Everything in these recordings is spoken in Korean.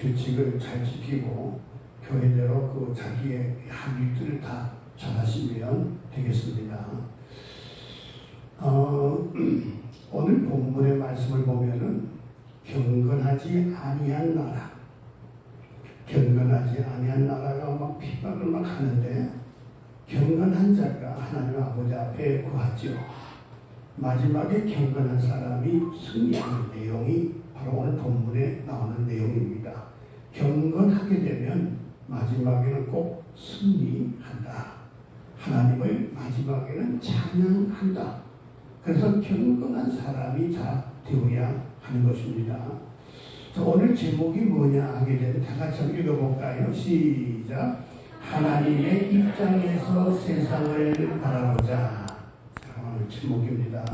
규칙을 잘 지키고 교회대로 그 자기의 할 일들을 다 잘하시면 되겠습니다. 오늘 본문의 말씀을 보면은 경건하지 아니한 나라, 경건하지 아니한 나라가 막 핍박을 막 하는데 경건한 자가 하나님 아버지 앞에 구하죠. 마지막에 경건한 사람이 승리하는 내용이 바로 오늘 본문에 나오는 내용입니다. 경건하게 되면 마지막에는 꼭 승리한다. 하나님을 마지막에는 찬양한다. 그래서 경건한 사람이 다 되어야 하는 것입니다. 오늘 제목이 뭐냐 하게 되면 다 같이 한번 읽어볼까요? 시작. 하나님의 입장에서 세상을 바라보자. 오늘 제목입니다.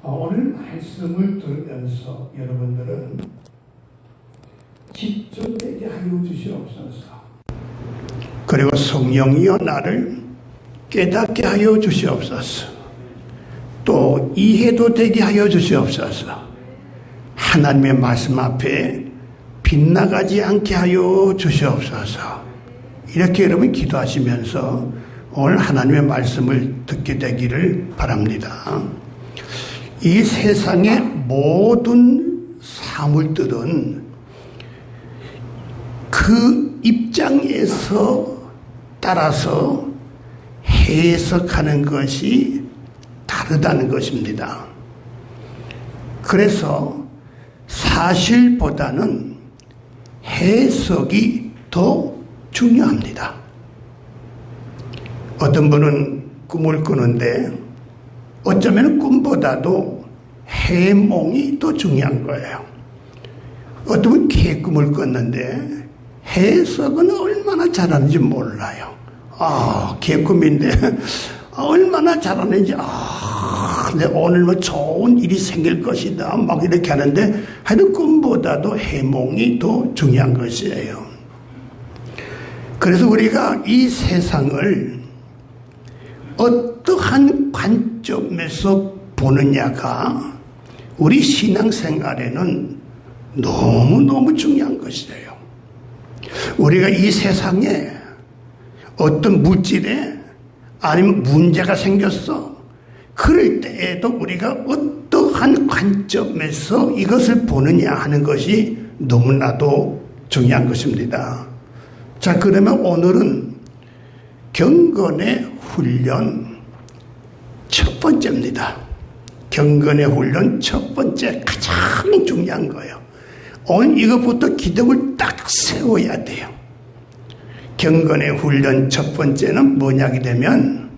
오늘 말씀을 들으면서 여러분들은 집중되게 하여 주시옵소서. 그리고 성령이여 나를 깨닫게 하여 주시옵소서. 또 이해도 되게 하여 주시옵소서. 하나님의 말씀 앞에 빗나가지 않게 하여 주시옵소서. 이렇게 여러분 기도하시면서 오늘 하나님의 말씀을 듣게 되기를 바랍니다. 이 세상의 모든 사물들은 그 입장에서 따라서 해석하는 것이 다르다는 것입니다. 그래서 사실보다는 해석이 더 중요합니다. 어떤 분은 꿈을 꾸는데 어쩌면 꿈보다도 해몽이 더 중요한 거예요. 어떤 분은 개꿈을 꿨는데 해석은 얼마나 잘하는지 몰라요. 개꿈인데 얼마나 잘하는지 근데 오늘 뭐 좋은 일이 생길 것이다 막 이렇게 하는데 하여튼 꿈보다도 해몽이 더 중요한 것이에요. 그래서 우리가 이 세상을 어떠한 관점에서 보느냐가 우리 신앙생활에는 너무너무 중요한 것이에요. 우리가 이 세상에 어떤 물질에 아니면 문제가 생겼어. 그럴 때에도 우리가 어떠한 관점에서 이것을 보느냐 하는 것이 너무나도 중요한 것입니다. 자, 그러면 오늘은 경건의 훈련 첫 번째입니다. 경건의 훈련 첫 번째 가장 중요한 거예요. 오늘 이것부터 기둥을 딱 세워야 돼요. 경건의 훈련 첫 번째는 뭐냐게 되면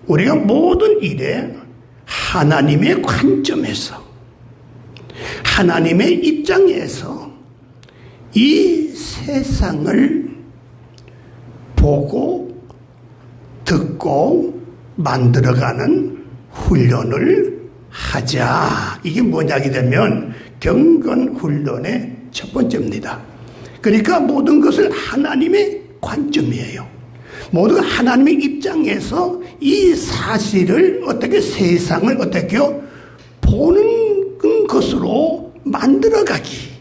우리가 모든 일에 하나님의 관점에서 하나님의 입장에서 이 세상을 보고 듣고 만들어가는 훈련을 하자. 이게 뭐냐게 되면 경건 훈련의 첫 번째입니다. 그러니까 모든 것을 하나님의 관점이에요. 모두 하나님의 입장에서 이 사실을 어떻게 세상을 어떻게 보는 것으로 만들어가기.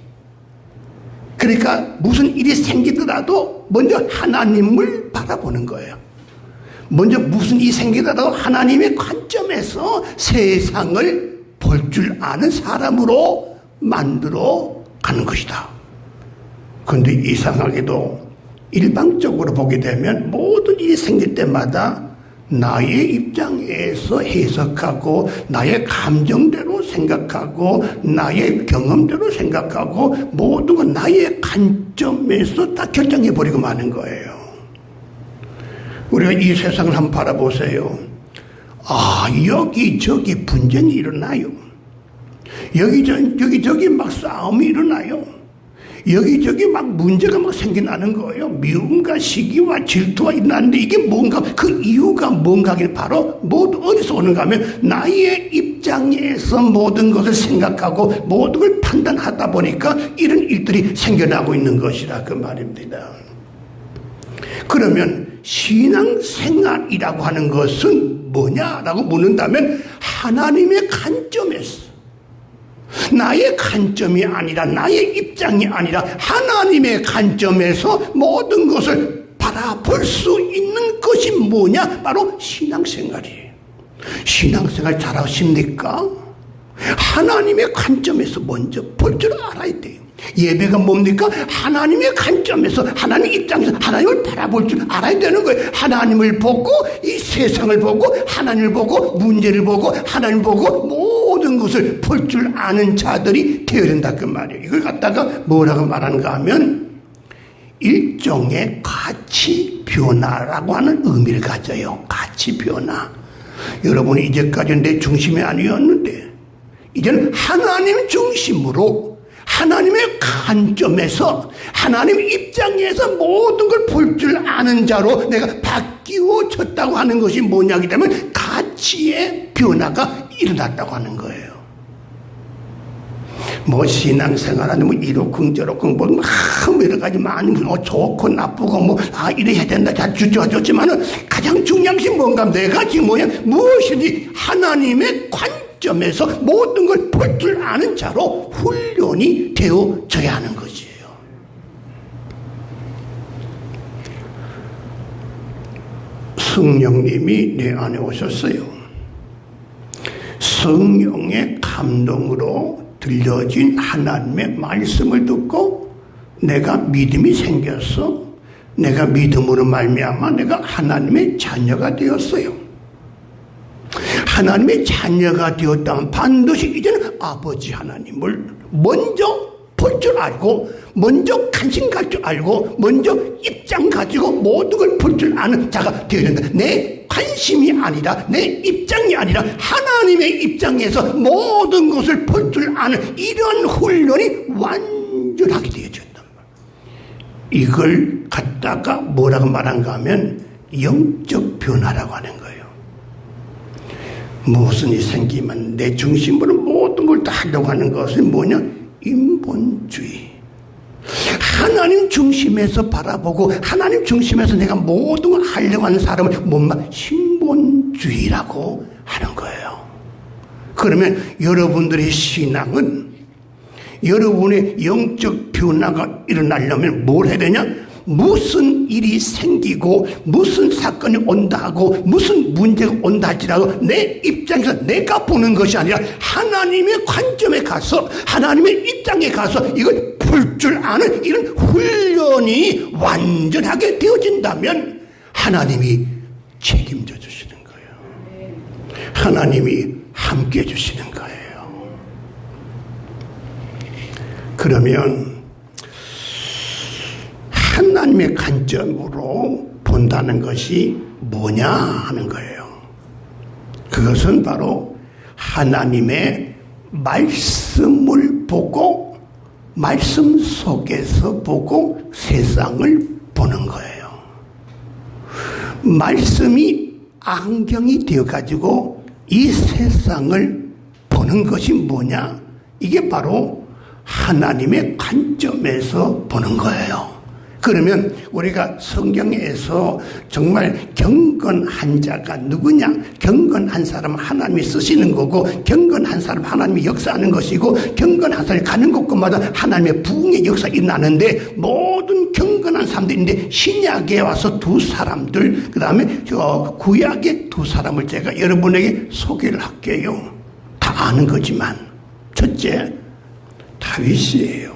그러니까 무슨 일이 생기더라도 먼저 하나님을 바라보는 거예요. 먼저 무슨 일이 생기더라도 하나님의 관점에서 세상을 볼 줄 아는 사람으로 만들어 가는 것이다. 그런데 이상하게도 일방적으로 보게 되면 모든 일이 생길 때마다 나의 입장에서 해석하고 나의 감정대로 생각하고 나의 경험대로 생각하고 모든 건 나의 관점에서 다 결정해버리고 마는 거예요. 우리가 이 세상을 한번 바라보세요. 여기저기 분쟁이 일어나요. 여기저기 막 싸움이 일어나요. 여기저기 막 문제가 막 생겨나는 거예요. 미움과 시기와 질투가 일어나는데 이게 뭔가 그 이유가 뭔가 하길 바로 모두 어디서 오는가 하면 나의 입장에서 모든 것을 생각하고 모든 걸 판단하다 보니까 이런 일들이 생겨나고 있는 것이라 그 말입니다. 그러면 신앙생활이라고 하는 것은 뭐냐라고 묻는다면 하나님의 관점에서 나의 관점이 아니라, 나의 입장이 아니라 하나님의 관점에서 모든 것을 바라볼 수 있는 것이 뭐냐? 바로 신앙생활이에요. 신앙생활 잘하십니까? 하나님의 관점에서 먼저 볼 줄 알아야 돼요. 예배가 뭡니까? 하나님의 관점에서, 하나님 입장에서 하나님을 바라볼 줄 알아야 되는 거예요. 하나님을 보고, 이 세상을 보고, 하나님을 보고, 문제를 보고, 하나님을 보고, 모든 것을 볼 줄 아는 자들이 되어야 된다 그 말이에요. 이걸 갖다가 뭐라고 말하는가 하면 일종의 가치 변화라고 하는 의미를 가져요. 가치 변화. 여러분이 이제까지 내 중심이 아니었는데 이제는 하나님 중심으로, 하나님의 관점에서, 하나님 입장에서 모든 걸 볼 줄 아는 자로 내가 바뀌어졌다고 하는 것이 뭐냐기 때문에 가치의 변화가 일어났다고 하는 거예요. 뭐 신앙생활하는 뭐 이렇고 저렇고 뭐 여러 가지 많이 좋고 나쁘고 이래야 된다 다 주저하셨지만은 가장 중요한 것이 뭔가 내가 지금 무엇이든지 하나님의 관점에서 모든 걸 볼 줄 아는 자로 훈련이 되어져야 하는 것이에요. 성령님이 내 안에 오셨어요. 성령의 감동으로 들려진 하나님의 말씀을 듣고 내가 믿음이 생겼어. 내가 믿음으로 말미암아 내가 하나님의 자녀가 되었어요. 하나님의 자녀가 되었다면 반드시 이제는 아버지 하나님을 먼저 볼 줄 알고, 먼저 관심 갈 줄 알고, 먼저 입장 가지고 모든 걸 볼 줄 아는 자가 되어야 된다. 내 관심이 아니라, 내 입장이 아니라 하나님의 입장에서 모든 것을 볼 줄 아는 이런 훈련이 완전하게 되어졌단 말이에요. 이걸 갖다가 뭐라고 말한가 하면 영적 변화라고 하는 거예요. 무슨 일이 생기면 내 중심으로 모든 걸 다 하려고 하는 것은 뭐냐? 인본주의. 하나님 중심에서 바라보고 하나님 중심에서 내가 모든 걸 하려고 하는 사람을 신본주의라고 하는 거예요. 그러면 여러분들의 신앙은, 여러분의 영적 변화가 일어나려면 뭘 해야 되냐? 무슨 일이 생기고 무슨 사건이 온다 하고 무슨 문제가 온다 할지라도 내 입장에서 내가 보는 것이 아니라 하나님의 관점에 가서, 하나님의 입장에 가서 이걸 볼 줄 아는 이런 훈련이 완전하게 되어진다면 하나님이 책임져 주시는 거예요. 하나님이 함께 해 주시는 거예요. 그러면 하나님의 관점으로 본다는 것이 뭐냐 하는 거예요. 그것은 바로 하나님의 말씀을 보고, 말씀 속에서 보고 세상을 보는 거예요. 말씀이 안경이 되어가지고 이 세상을 보는 것이 뭐냐? 이게 바로 하나님의 관점에서 보는 거예요. 그러면 우리가 성경에서 정말 경건한 자가 누구냐? 경건한 사람은 하나님이 쓰시는 거고, 경건한 사람은 하나님이 역사하는 것이고, 경건한 사람이 가는 곳곳마다 하나님의 부흥의 역사가 일어나는데, 모든 경건한 사람들인데 신약에 와서 두 사람들, 그 다음에 구약의 두 사람을 제가 여러분에게 소개를 할게요. 다 아는 거지만, 첫째, 다윗이에요.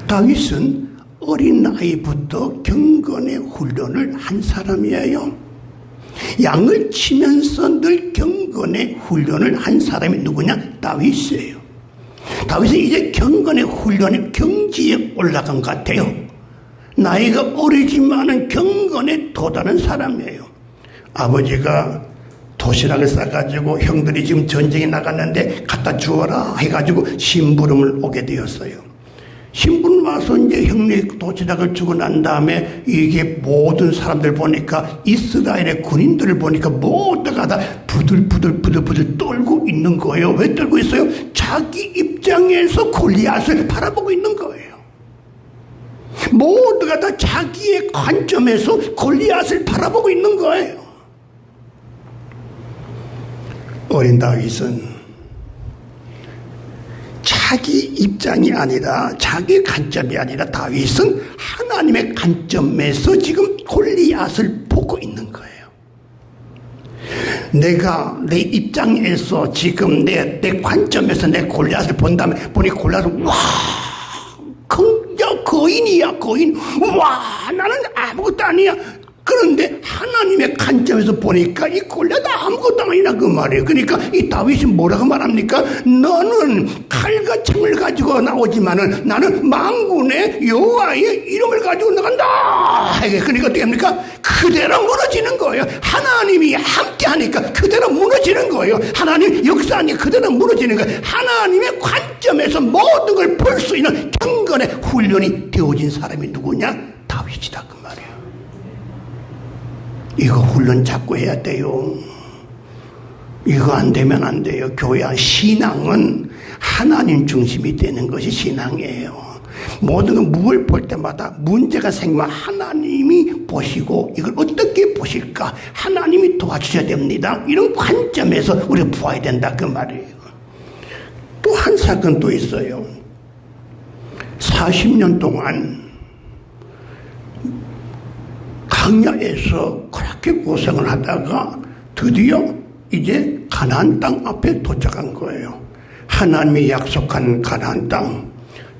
다윗은 어린 나이부터 경건의 훈련을 한 사람이에요. 양을 치면서 늘 경건의 훈련을 한 사람이 누구냐? 다윗이에요. 다윗은 이제 경건의 훈련의 경지에 올라간 것 같아요. 나이가 어리지만은 경건에 도달한 사람이에요. 아버지가 도시락을 싸가지고 형들이 지금 전쟁에 나갔는데 갖다 주어라 해가지고 심부름을 오게 되었어요. 신분 와서 이제 형님 도시락을 주고 난 다음에 이게 모든 사람들 보니까 이스라엘의 군인들을 보니까 모두가 다 부들부들 떨고 있는 거예요. 왜 떨고 있어요? 자기 입장에서 골리앗을 바라보고 있는 거예요. 모두가 다 자기의 관점에서 골리앗을 바라보고 있는 거예요. 어린 다윗은 자기 입장이 아니라 자기 관점이 아니라 다윗은 하나님의 관점에서 지금 골리앗을 보고 있는 거예요. 내가 내 입장에서 지금 내 관점에서 내 골리앗을 본다면 보니 골리앗은 와 거인이야 거인. 와 나는 아무것도 아니야. 그런데 하나님의 관점에서 보니까 이 골리앗 아무것도 아니라 그 말이에요. 그러니까 이 다윗이 뭐라고 말합니까? 너는 칼과 창을 가지고 나오지만은 나는 만군의 여호와의 이름을 가지고 나간다. 그러니까 어떻게 합니까? 그대로 무너지는 거예요. 하나님이 함께 하니까 그대로 무너지는 거예요. 하나님 역사하니까 그대로 무너지는 거예요. 하나님의 관점에서 모든 걸 볼 수 있는 경건의 훈련이 되어진 사람이 누구냐? 다윗이다 그 말이에요. 이거 훈련 자꾸 해야 돼요. 이거 안 되면 안 돼요. 교회 신앙은 하나님 중심이 되는 것이 신앙이에요. 모든 걸 무엇을 볼 때마다 문제가 생기면 하나님이 보시고 이걸 어떻게 보실까? 하나님이 도와주셔야 됩니다. 이런 관점에서 우리가 보아야 된다 그 말이에요. 또 한 사건 또 있어요. 40년 동안 광야에서 그렇게 고생을 하다가 드디어 이제 가나안 땅 앞에 도착한 거예요. 하나님이 약속한 가나안 땅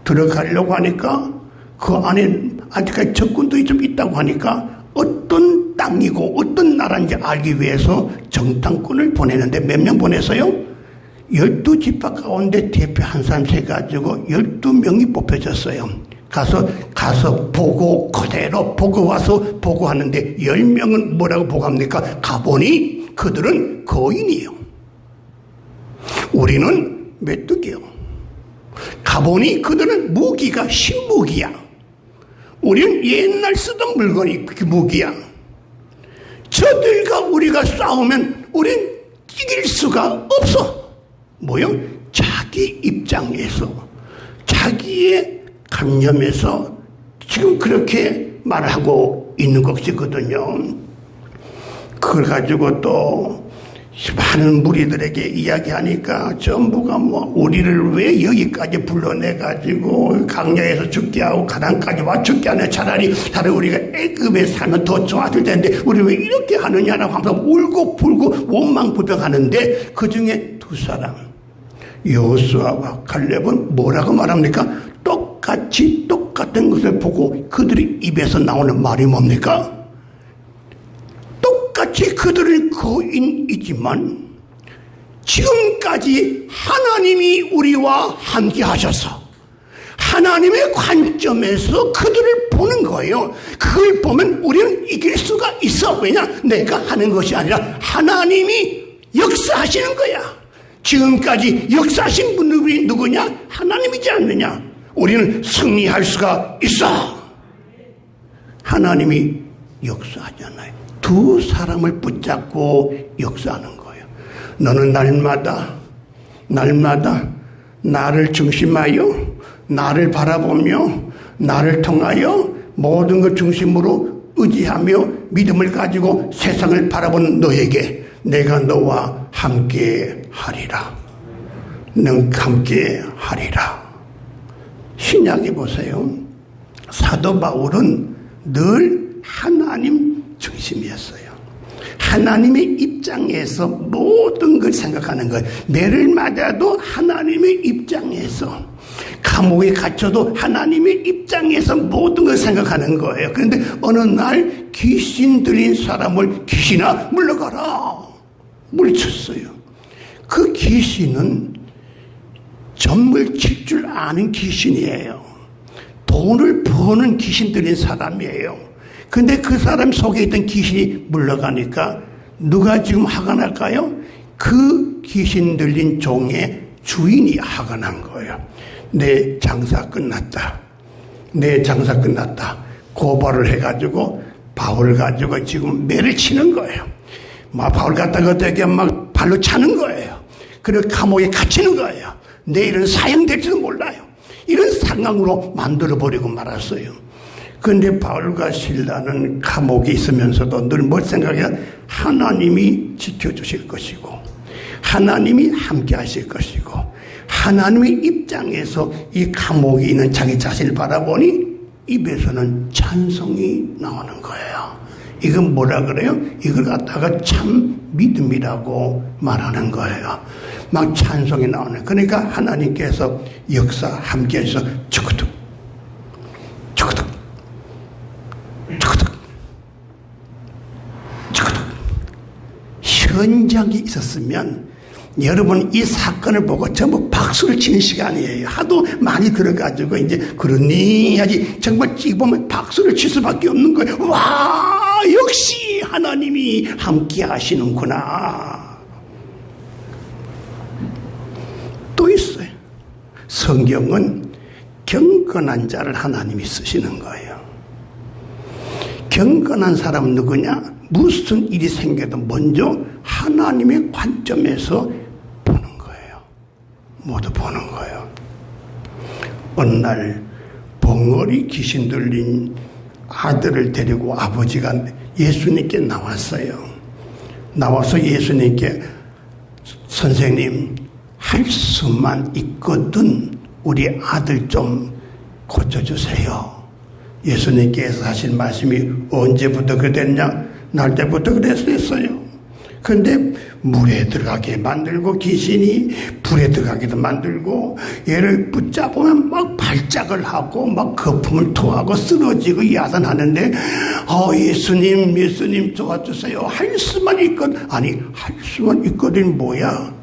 들어가려고 하니까 그 안에 아직까지 적군들이 좀 있다고 하니까 어떤 땅이고 어떤 나라인지 알기 위해서 정탐꾼을 보내는데 몇 명 보냈어요? 12지파 가운데 대표 한 사람 세가지고 12명이 뽑혀졌어요. 가서 보고 그대로 보고 와서 보고하는데 10명은 뭐라고 보고합니까? 가보니 그들은 거인이에요. 우리는 메뚜기요. 가보니 그들은 무기가 신무기야. 우리는 옛날 쓰던 물건이 무기야. 저들과 우리가 싸우면 우린 이길 수가 없어. 뭐요? 자기 입장에서 자기의 관념에서 지금 그렇게 말하고 있는 것이거든요. 그걸 가지고 또 많은 무리들에게 이야기하니까 전부가 뭐 우리를 왜 여기까지 불러내가지고 강야에서 죽게 하고 가나안까지 와 죽게 하냐. 차라리 우리가 애굽에 살면 더 좋았을 텐데 우리 왜 이렇게 하느냐라고 항상 울고 불고 원망불평하는데 그 중에 두 사람 여호수아와 갈렙은 뭐라고 말합니까? 똑같은 것을 보고 그들의 입에서 나오는 말이 뭡니까? 똑같이 그들은 거인이지만 지금까지 하나님이 우리와 함께 하셔서 하나님의 관점에서 그들을 보는 거예요. 그걸 보면 우리는 이길 수가 있어. 왜냐? 내가 하는 것이 아니라 하나님이 역사하시는 거야. 지금까지 역사하신 분들이 누구냐? 하나님이지 않느냐? 우리는 승리할 수가 있어. 하나님이 역사하잖아요. 두 사람을 붙잡고 역사하는 거예요. 너는 날마다 나를 중심하여 나를 바라보며 나를 통하여 모든 것 중심으로 의지하며 믿음을 가지고 세상을 바라보는 너에게 내가 너와 함께 하리라. 능 함께 하리라. 신약에 보세요. 사도 바울은 늘 하나님 중심이었어요. 하나님의 입장에서 모든 걸 생각하는 거예요. 매를 맞아도 하나님의 입장에서, 감옥에 갇혀도 하나님의 입장에서 모든 걸 생각하는 거예요. 그런데 어느 날 귀신 들린 사람을 귀신아 물러가라 물리쳤어요. 그 귀신은 점을 칠 줄 아는 귀신이에요. 돈을 버는 귀신 들린 사람이에요. 근데 그 사람 속에 있던 귀신이 물러가니까 누가 지금 화가 날까요? 그 귀신 들린 종의 주인이 화가 난 거예요. 내 장사 끝났다. 고발을 해가지고 바울 가지고 지금 매를 치는 거예요. 막 바울 갖다가 되게 막 발로 차는 거예요. 그리고 감옥에 갇히는 거예요. 내일은 사형될지도 몰라요. 이런 상황으로 만들어버리고 말았어요. 그런데 바울과 실라는 감옥에 있으면서도 늘 뭘 생각해야 하나님이 지켜주실 것이고 하나님이 함께 하실 것이고 하나님의 입장에서 이 감옥에 있는 자기 자신을 바라보니 입에서는 찬송이 나오는 거예요. 이건 뭐라 그래요? 이걸 갖다가 참 믿음이라고 말하는 거예요. 막 찬송이 나오는. 그러니까 하나님께서 역사 함께해서 주구득 주구득 주구득 주구득 현장이 있었으면 여러분 이 사건을 보고 전부 박수를 치는 시간이에요. 하도 많이 들어가지고 이제 그러니 하지 정말 찍어보면 박수를 칠 수밖에 없는 거예요. 와 역시 하나님이 함께 하시는구나. 또 있어요. 성경은 경건한 자를 하나님이 쓰시는 거예요. 경건한 사람은 누구냐? 무슨 일이 생겨도 먼저 하나님의 관점에서 보는 거예요. 모두 보는 거예요. 어느 날 벙어리 귀신 들린 아들을 데리고 아버지가 예수님께 나왔어요. 나와서 예수님께 선생님 할 수만 있거든 우리 아들 좀 고쳐주세요. 예수님께서 하신 말씀이 언제부터 그랬냐? 날 때부터 그랬어요. 그런데 물에 들어가게 만들고 귀신이 불에 들어가게도 만들고 얘를 붙잡으면 막 발작을 하고 막 거품을 토하고 쓰러지고 야단하는데 예수님 도와주세요. 할 수만 있거든. 아니 할 수만 있거든 뭐야?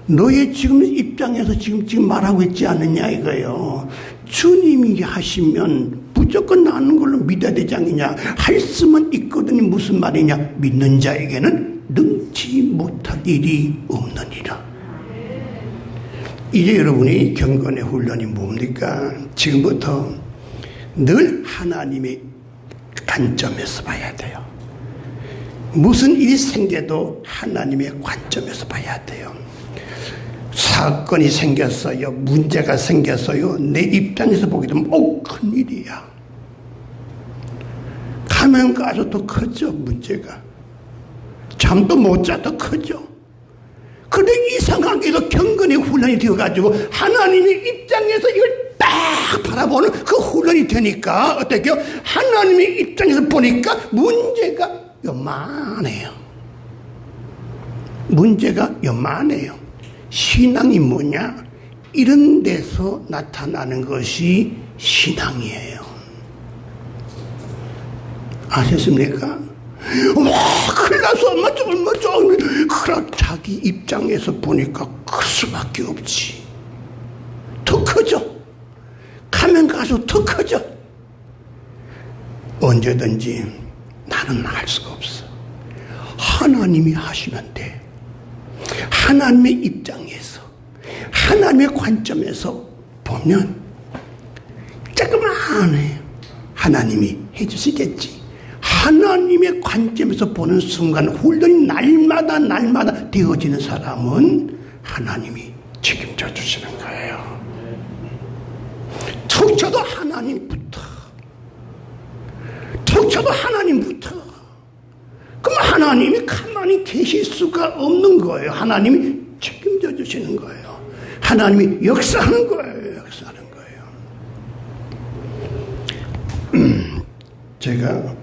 너의 지금 입장에서 지금 말하고 있지 않느냐 이거예요. 주님이 하시면 무조건 나는 걸로 믿어야 되지 않느냐. 할 수만 있거든이 무슨 말이냐. 믿는 자에게는 능치 못할 일이 없느니라. 이제 여러분이 경건의 훈련이 뭡니까? 지금부터 늘 하나님의 관점에서 봐야 돼요. 무슨 일이 생겨도 하나님의 관점에서 봐야 돼요. 사건이 생겼어요. 문제가 생겼어요. 내 입장에서 보게 되면 큰일이야. 가면 가서 더 크죠. 문제가. 잠도 못 자도 크죠. 그런데 이상하게도 경건의 훈련이 되어가지고 하나님의 입장에서 이걸 딱 바라보는 그 훈련이 되니까 어떻게요? 하나님의 입장에서 보니까 문제가 요만해요. 문제가 요만해요. 신앙이 뭐냐? 이런 데서 나타나는 것이 신앙이에요. 아셨습니까? 와, 큰일 났어. 얼마 좀. 그럼 자기 입장에서 보니까 클 수밖에 없지. 더 커져. 가면 가서 더 커져. 언제든지 나는 할 수가 없어. 하나님이 하시면 돼. 하나님의 입장에서 하나님의 관점에서 보면 조그마해. 하나님이 해주시겠지. 하나님의 관점에서 보는 순간 훈련이 날마다 되어지는 사람은 하나님이 책임져 주시는 거예요. 툭 쳐도 하나님부터. 툭 쳐도 하나님부터. 그럼 하나님이 가만히 계실 수가 없는 거예요. 하나님이 책임져 주시는 거예요. 하나님이 역사하는 거예요. 역사하는 거예요. 제가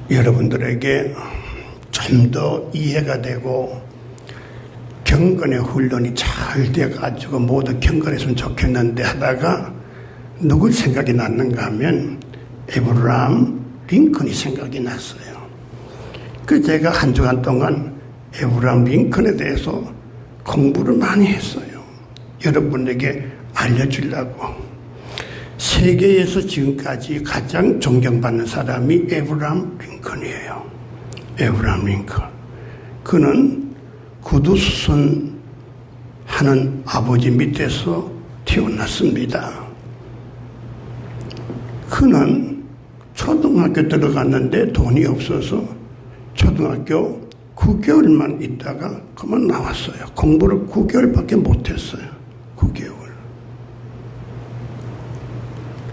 여러분들에게 좀 더 이해가 되고 경건의 훈련이 잘 돼가지고 모두 경건했으면 좋겠는데 하다가 누굴 생각이 났는가 하면 에브라함 링컨이 생각이 났어요. 그 제가 한 주간 동안 에브라함 링컨에 대해서 공부를 많이 했어요. 여러분에게 알려주려고. 세계에서 지금까지 가장 존경받는 사람이 에브라함 링컨이에요. 에브라함 링컨. 그는 구두수선 하는 아버지 밑에서 태어났습니다. 그는 초등학교 들어갔는데 돈이 없어서 초등학교 9개월만 있다가 그만 나왔어요. 공부를 9개월밖에 못했어요. 9개월.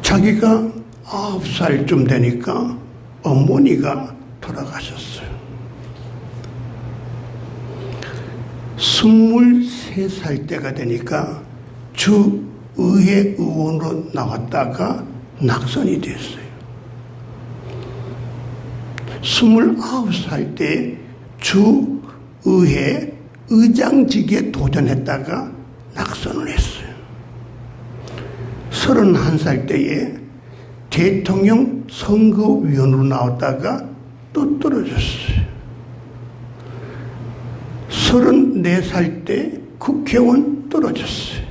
자기가 9살쯤 되니까 어머니가 돌아가셨어요. 23살 때가 되니까 주의회 의원으로 나왔다가 낙선이 됐어요. 29살 때 주의회 의장직에 도전했다가 낙선을 했어요. 31살 때에 대통령 선거위원으로 나왔다가 또 떨어졌어요. 34살 때 국회의원 떨어졌어요.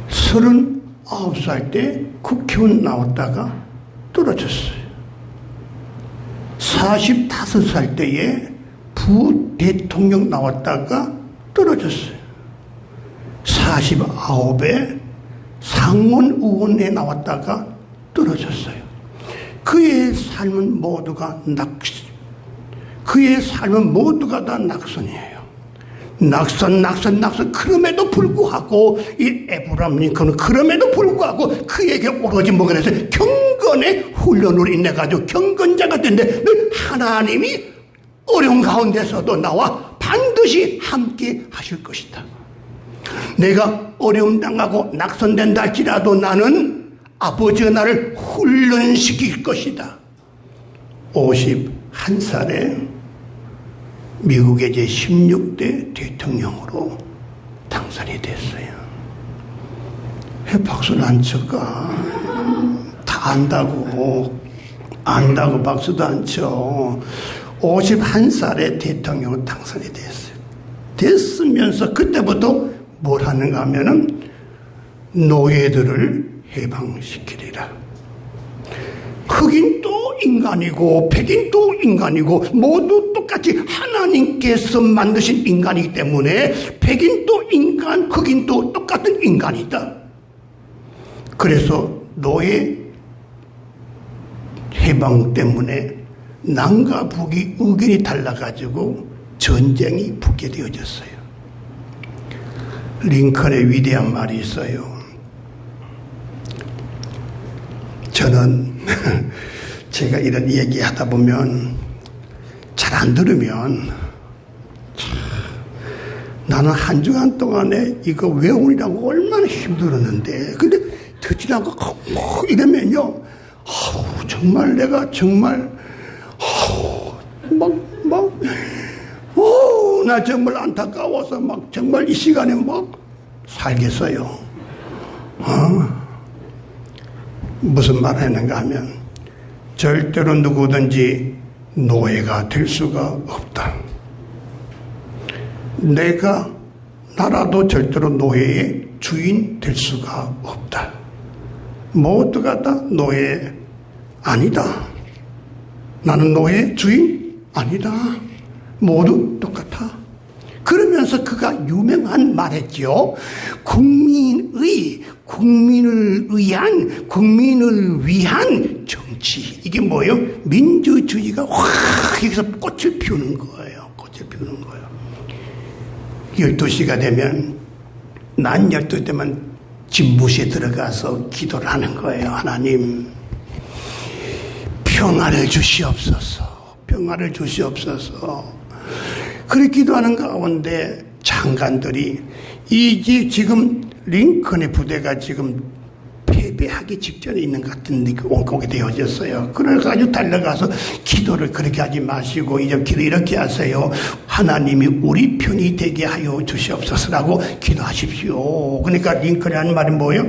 39살 때 국회의원 나왔다가 떨어졌어요. 45살 때에 부대통령 나왔다가 떨어졌어요. 49에 상원의원에 나왔다가 떨어졌어요. 그의 삶은 모두가 다 낙선이에요. 낙선. 그럼에도 불구하고 이 에브라임 링컨은 그럼에도 불구하고 그에게 오로지 뭐가 됐어요? 경건의 훈련으로 인해 가지고 경건자가 됐는데 늘 하나님이 어려운 가운데서도 나와 반드시 함께 하실 것이다. 내가 어려움 당하고 낙선된다 할지라도 나는 아버지가 나를 훈련시킬 것이다. 51살에 미국의 제16대 대통령으로 당선이 됐어요. 왜 박수를 안 칠까? 다 안다고 박수도 안 쳐. 51살에 대통령으로 당선이 됐어요. 됐으면서 그때부터 뭘 하는가 하면은 노예들을 해방시키리라. 흑인도 인간이고 백인도 인간이고 모두 똑같이 하나님께서 만드신 인간이기 때문에 백인도 인간, 흑인도 똑같은 인간이다. 그래서 노예 해방 때문에 남과 북이 의견이 달라가지고 전쟁이 붙게 되어졌어요. 링컨의 위대한 말이 있어요. 저는 제가 이런 얘기 하다 보면 잘 안 들으면 나는 한 주간 동안에 이거 외우느라고 얼마나 힘들었는데 근데 듣지 않고 이러면요 정말 내가 정말 나 정말 안타까워서 막 정말 이 시간에 막 살겠어요. 무슨 말 했는가 하면 절대로 누구든지 노예가 될 수가 없다. 나라도 절대로 노예의 주인 될 수가 없다. 모두가 다 노예 아니다. 나는 노예 주인 아니다. 모두 똑같아. 그러면서 그가 유명한 말했죠. 국민을 위한 정치. 이게 뭐예요? 민주주의가 확 여기서 꽃을 피우는 거예요. 12시가 되면 난 12시 되면 집무실에 들어가서 기도를 하는 거예요. 하나님 평화를 주시옵소서. 그렇게 기도하는 가운데 장관들이 지금 링컨의 부대가 지금 패배하기 직전에 있는 것 같은 오게 되어졌어요. 그래가지고 달려가서 기도를 그렇게 하지 마시고 이제 기도 이렇게 하세요. 하나님이 우리 편이 되게 하여 주시옵소서라고 기도하십시오. 그러니까 링컨이 하는 말이 뭐예요?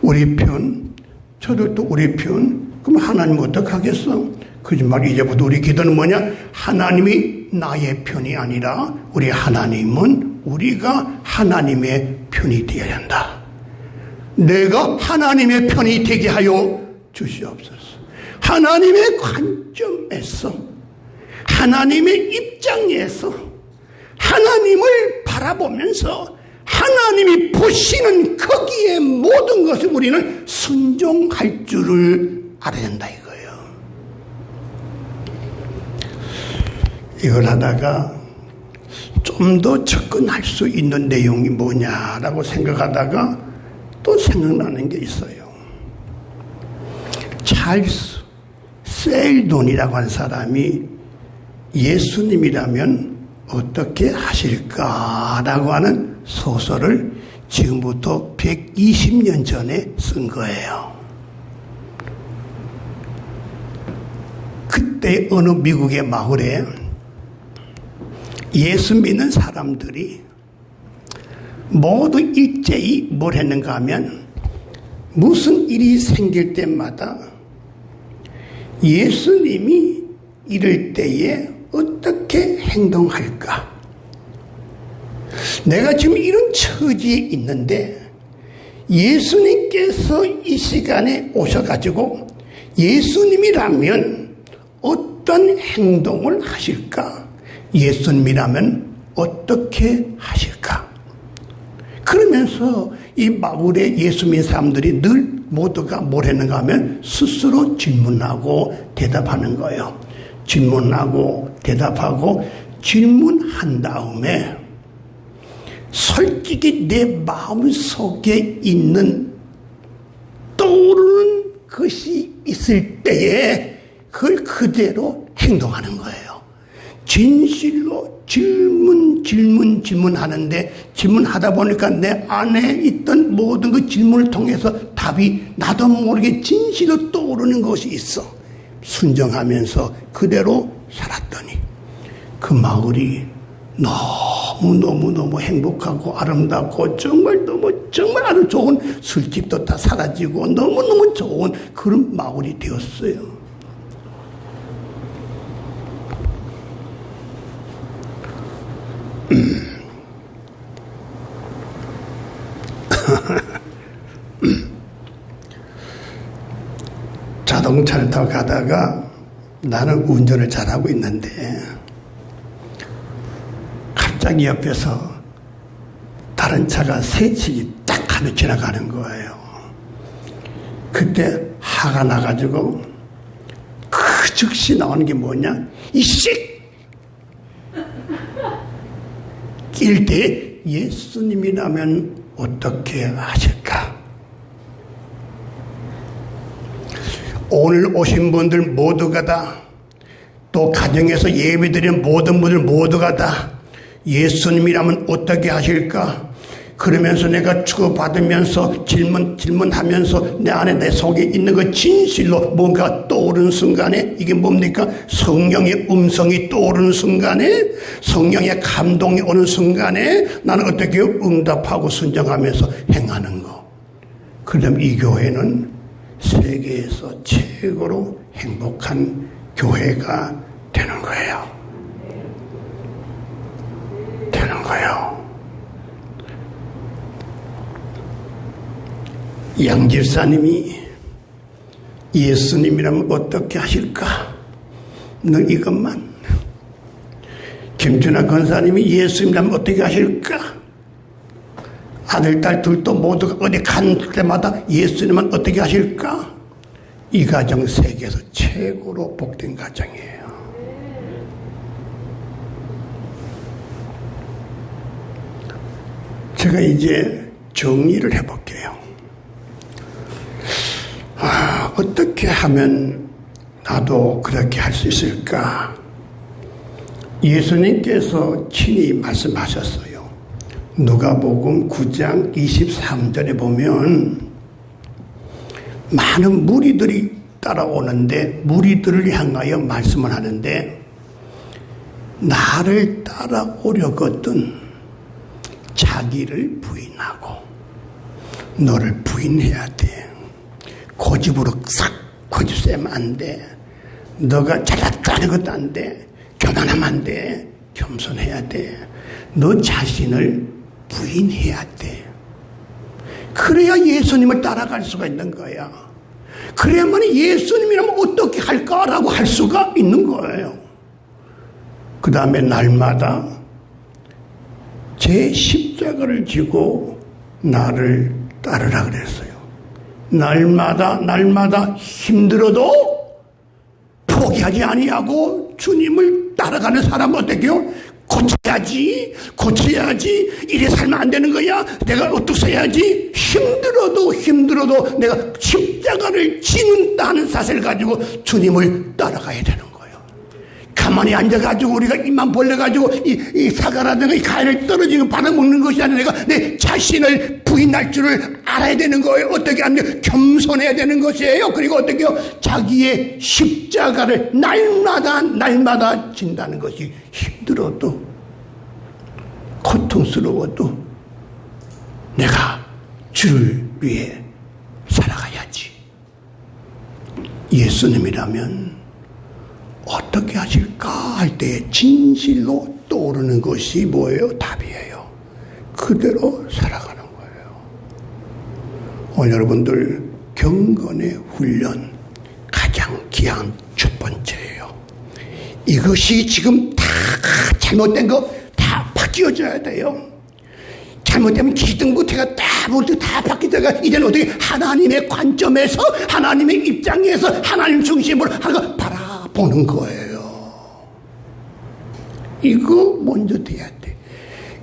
우리 편, 저들도 우리 편. 그럼 하나님 어떡하겠어? 거짓말. 이제부터 우리 기도는 뭐냐? 하나님이 나의 편이 아니라 우리가 하나님의 편이 되어야 한다. 내가 하나님의 편이 되게 하여 주시옵소서. 하나님의 관점에서, 하나님의 입장에서, 하나님을 바라보면서 하나님이 보시는 거기에 모든 것을 우리는 순종할 줄을 알아야 한다 이거예요. 이걸 하다가 좀 더 접근할 수 있는 내용이 뭐냐라고 생각하다가 또 생각나는 게 있어요. 찰스 셀돈이라고 하는 사람이 예수님이라면 어떻게 하실까라고 하는 소설을 지금부터 120년 전에 쓴 거예요. 그때 어느 미국의 마을에 예수 믿는 사람들이 모두 일제히 뭘 했는가 하면 무슨 일이 생길 때마다 예수님이 이럴 때에 어떻게 행동할까? 내가 지금 이런 처지에 있는데 예수님께서 이 시간에 오셔가지고 예수님이라면 어떤 행동을 하실까? 예수님이라면 어떻게 하실까? 그러면서 이 마을에 예수 믿는 사람들이 늘 모두가 뭘 했는가 하면 스스로 질문하고 대답하는 거예요. 질문하고 대답하고 질문한 다음에 솔직히 내 마음속에 있는 떠오르는 것이 있을 때에 그걸 그대로 행동하는 거예요. 진실로 질문하는데 질문하다 보니까 내 안에 있던 모든 그 질문을 통해서 답이 나도 모르게 진실로 떠오르는 것이 있어. 순정하면서 그대로 살았더니 그 마을이 너무 행복하고 아름답고 정말 아주 좋은 술집도 다 사라지고 너무너무 좋은 그런 마을이 되었어요. 자동차를 타고 가다가 나는 운전을 잘하고 있는데 갑자기 옆에서 다른 차가 새치기 딱 하며 지나가는 거예요. 그때 화가 나가지고 그 즉시 나오는 게 뭐냐? 이씨! 이럴 때 예수님이라면 어떻게 하실까? 오늘 오신 분들 모두가 다, 또 가정에서 예배드리는 모든 분들 모두가 다 예수님이라면 어떻게 하실까? 그러면서 내가 주고받으면서 질문하면서 내 안에 내 속에 있는 그 진실로 뭔가 떠오르는 순간에 이게 뭡니까? 성령의 음성이 떠오르는 순간에, 성령의 감동이 오는 순간에 나는 어떻게 응답하고 순종하면서 행하는 거. 그럼 이 교회는 세계에서 최고로 행복한 교회가 되는 거예요. 되는 거예요. 양 집사님이 예수님이라면 어떻게 하실까? 너 이것만. 김준하 권사님이 예수님이라면 어떻게 하실까? 아들, 딸 둘도 모두가 어디 간 때마다 예수님은 어떻게 하실까? 이 가정 세계에서 최고로 복된 가정이에요. 제가 이제 정리를 해볼게요. 어떻게 하면 나도 그렇게 할 수 있을까? 예수님께서 친히 말씀하셨어요. 누가복음 9장 23절에 보면 많은 무리들이 따라오는데 무리들을 향하여 말씀을 하는데 나를 따라오려거든 자기를 부인하고 너를 부인해야 돼. 고집으로 싹 고집세면 안 돼. 너가 잘났다는 것도 안 돼. 교만하면 안 돼. 겸손해야 돼. 너 자신을 부인해야 돼. 그래야 예수님을 따라갈 수가 있는 거야. 그래야만 예수님이라면 어떻게 할까라고 할 수가 있는 거예요. 그 다음에 날마다 제 십자가를 지고 나를 따르라 그랬어요. 날마다 힘들어도 포기하지 아니하고 주님을 따라가는 사람은 어떻게요? 고쳐야지. 이래 살면 안 되는 거야. 내가 어떻게 해야지? 힘들어도 내가 십자가를 지는다는 사실을 가지고 주님을 따라가야 되는 거예요. 가만히 앉아가지고 우리가 입만 벌려가지고 이 사과라든가 이 과일을 떨어지는 받아 먹는 것이 아니라 내가 내 자신을 부인할 줄을 알아야 되는 거예요. 어떻게 하면 겸손해야 되는 것이에요. 그리고 어떻게 해요? 자기의 십자가를 날마다 진다는 것이 힘들어도 고통스러워도 내가 주를 위해 살아가야지. 예수님이라면 어떻게 하실까 할 때 진실로 떠오르는 것이 뭐예요? 답이에요. 그대로 살아가는 거예요. 오늘 여러분들 경건의 훈련 가장 귀한 첫 번째예요. 이것이 지금 다 잘못된 거 다 바뀌어져야 돼요. 잘못되면 기등부태가 다 바뀌다가 이제는 어떻게 하나님의 관점에서 하나님의 입장에서 하나님 중심으로 하나가 바라보는 거예요. 이거 먼저 돼야 돼.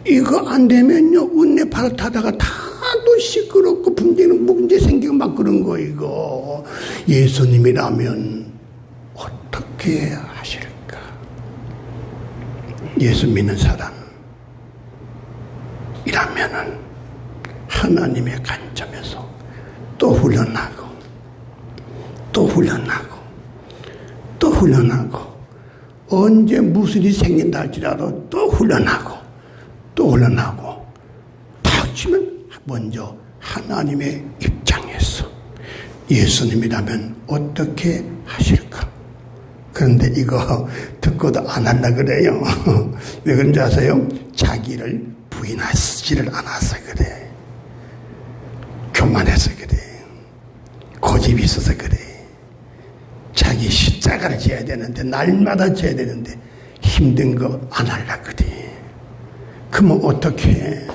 이거 안 되면요 은혜 바라타다가 다도 시끄럽고 문제 생기고 막 그런 거. 이거 예수님이라면 어떻게 하실까? 예수 믿는 사람이라면은 하나님의 관점에서 또 훈련하고 언제 무슨 일이 생긴다 할지라도 또 훈련하고 다치면 먼저 하나님의 입장에서 예수님이라면 어떻게 하실까? 그런데 이거 듣고도 안 한다 그래요. 왜 그런지 아세요? 자기를 부인하지를 않아서 그래. 교만해서 그래. 고집이 있어서 그래. 자기 십자가를 져야 되는데 날마다 져야 되는데 힘든 거 안 하려 그래. 그러면 어떻게 해?